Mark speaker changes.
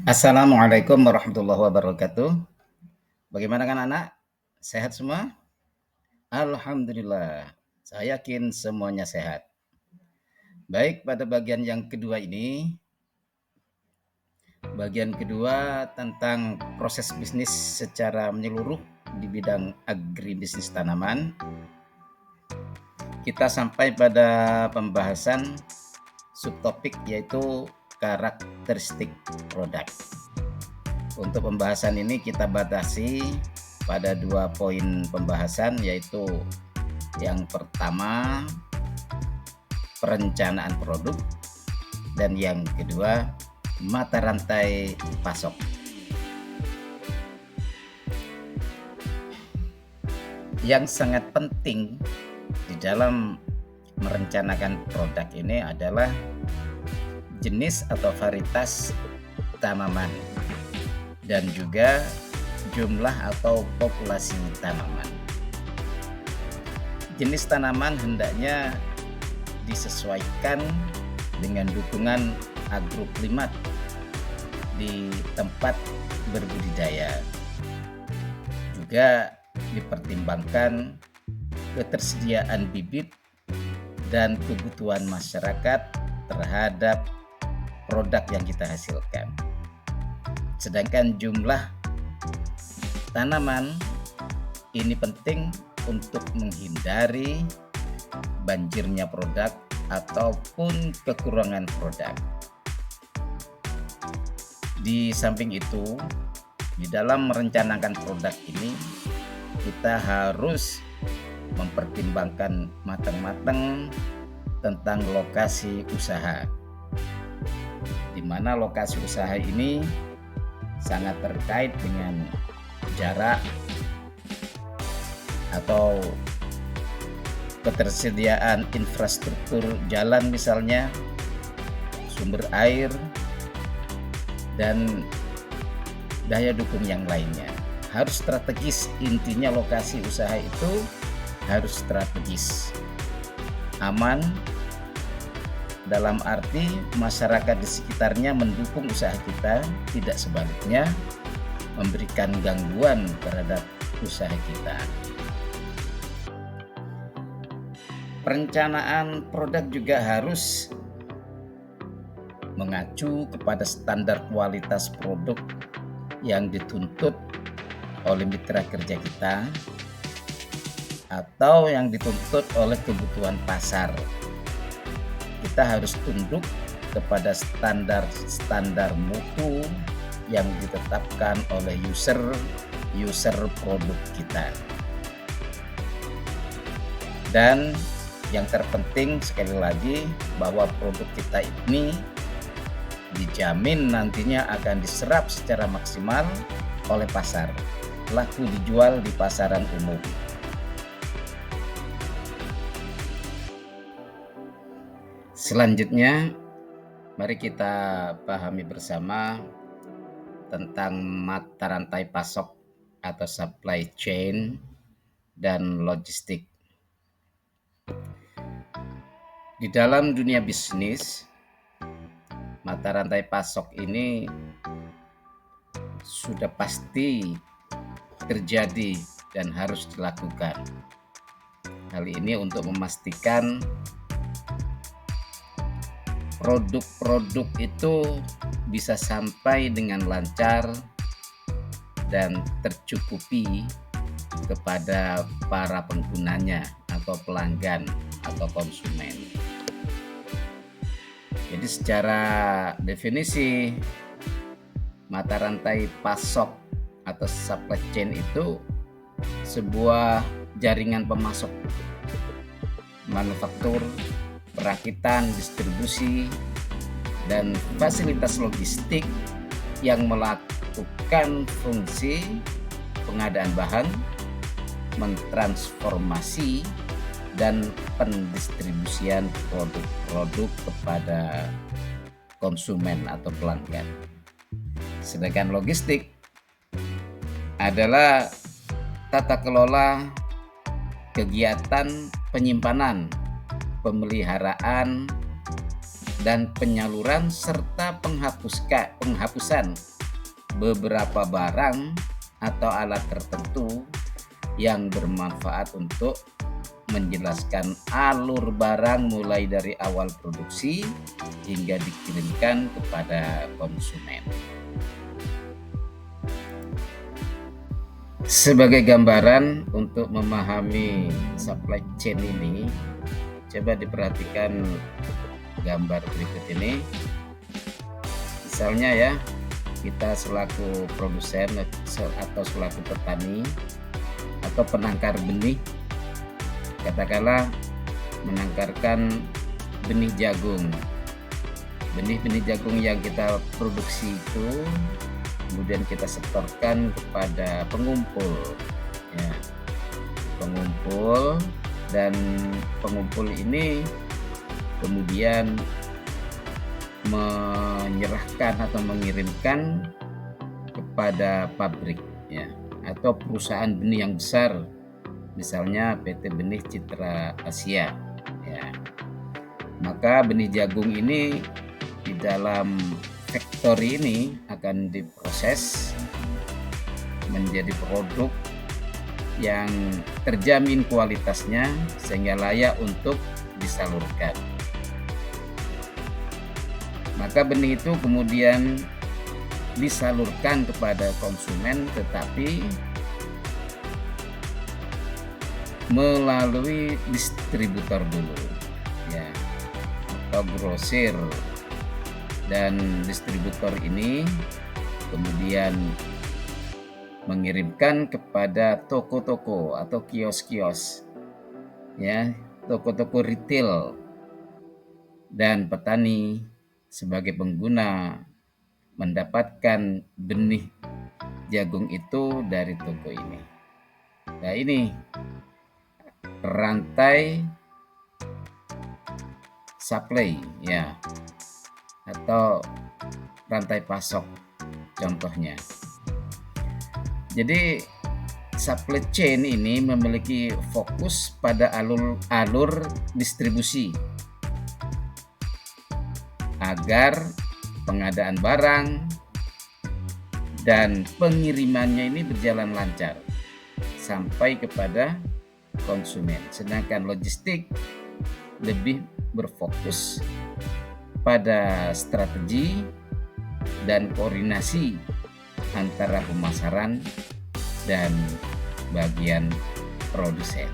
Speaker 1: Assalamualaikum warahmatullahi wabarakatuh. Bagaimana kan anak? Sehat semua? Alhamdulillah. Saya yakin semuanya sehat. Baik, pada bagian yang kedua ini, bagian kedua tentang proses bisnis secara menyeluruh di bidang agribisnis tanaman. Kita sampai pada pembahasan subtopik yaitu karakteristik produk. Untuk pembahasan ini kita batasi pada 2 poin pembahasan, yaitu yang pertama perencanaan produk dan yang kedua mata rantai pasok. Yang sangat penting di dalam merencanakan produk ini adalah jenis atau varietas tanaman dan juga jumlah atau populasi tanaman. Jenis tanaman hendaknya disesuaikan dengan dukungan agroklimat di tempat berbudidaya. Juga dipertimbangkan ketersediaan bibit dan kebutuhan masyarakat terhadap produk yang kita hasilkan. Sedangkan jumlah tanaman ini penting untuk menghindari banjirnya produk ataupun kekurangan produk. Di samping itu, di dalam merencanakan produk ini kita harus mempertimbangkan matang-matang tentang lokasi usaha, di mana lokasi usaha ini sangat terkait dengan jarak atau ketersediaan infrastruktur jalan misalnya, sumber air, dan daya dukung yang lainnya. Harus strategis, intinya lokasi usaha itu harus strategis. Aman dalam arti masyarakat di sekitarnya mendukung usaha kita, tidak sebaliknya memberikan gangguan terhadap usaha kita. Perencanaan produk juga harus mengacu kepada standar kualitas produk yang dituntut oleh mitra kerja kita atau yang dituntut oleh kebutuhan pasar. Kita harus tunduk kepada standar mutu yang ditetapkan oleh user produk kita. Dan yang terpenting sekali lagi bahwa produk kita ini dijamin nantinya akan diserap secara maksimal oleh pasar, laku dijual di pasaran umum. Selanjutnya, mari kita pahami bersama tentang mata rantai pasok atau supply chain dan logistik. Di dalam dunia bisnis, mata rantai pasok ini sudah pasti terjadi dan harus dilakukan. Hal ini untuk memastikan produk-produk itu bisa sampai dengan lancar dan tercukupi kepada para penggunanya atau pelanggan atau konsumen. Jadi secara definisi mata rantai pasok atau supply chain itu sebuah jaringan pemasok manufaktur, perakitan, distribusi, dan fasilitas logistik yang melakukan fungsi pengadaan bahan, mentransformasi, dan pendistribusian produk-produk kepada konsumen atau pelanggan. Sedangkan logistik adalah tata kelola kegiatan penyimpanan, pemeliharaan, dan penyaluran serta penghapusan beberapa barang atau alat tertentu yang bermanfaat untuk menjelaskan alur barang mulai dari awal produksi hingga dikirimkan kepada konsumen. Sebagai gambaran untuk memahami supply chain ini, coba diperhatikan gambar berikut ini. Misalnya ya, kita selaku produsen atau selaku petani atau penangkar benih, katakanlah menangkarkan benih jagung. Benih-benih jagung yang kita produksi itu kemudian kita setorkan kepada pengumpul, ya. Pengumpul, dan pengumpul ini kemudian menyerahkan atau mengirimkan kepada pabrik, ya, atau perusahaan benih yang besar, misalnya PT Benih Citra Asia, ya. Maka benih jagung ini di dalam factory ini akan diproses menjadi produk yang terjamin kualitasnya sehingga layak untuk disalurkan. Maka benih itu kemudian disalurkan kepada konsumen, tetapi melalui distributor dulu, ya, atau grosir. Dan distributor ini kemudian mengirimkan kepada toko-toko atau kios-kios, ya, toko-toko retail, dan petani sebagai pengguna mendapatkan benih jagung itu dari toko ini. Nah, ini rantai supply, ya, atau rantai pasok contohnya. Jadi supply chain ini memiliki fokus pada alur distribusi agar pengadaan barang dan pengirimannya ini berjalan lancar sampai kepada konsumen. Sedangkan logistik lebih berfokus pada strategi dan koordinasi antara pemasaran dan bagian produsen.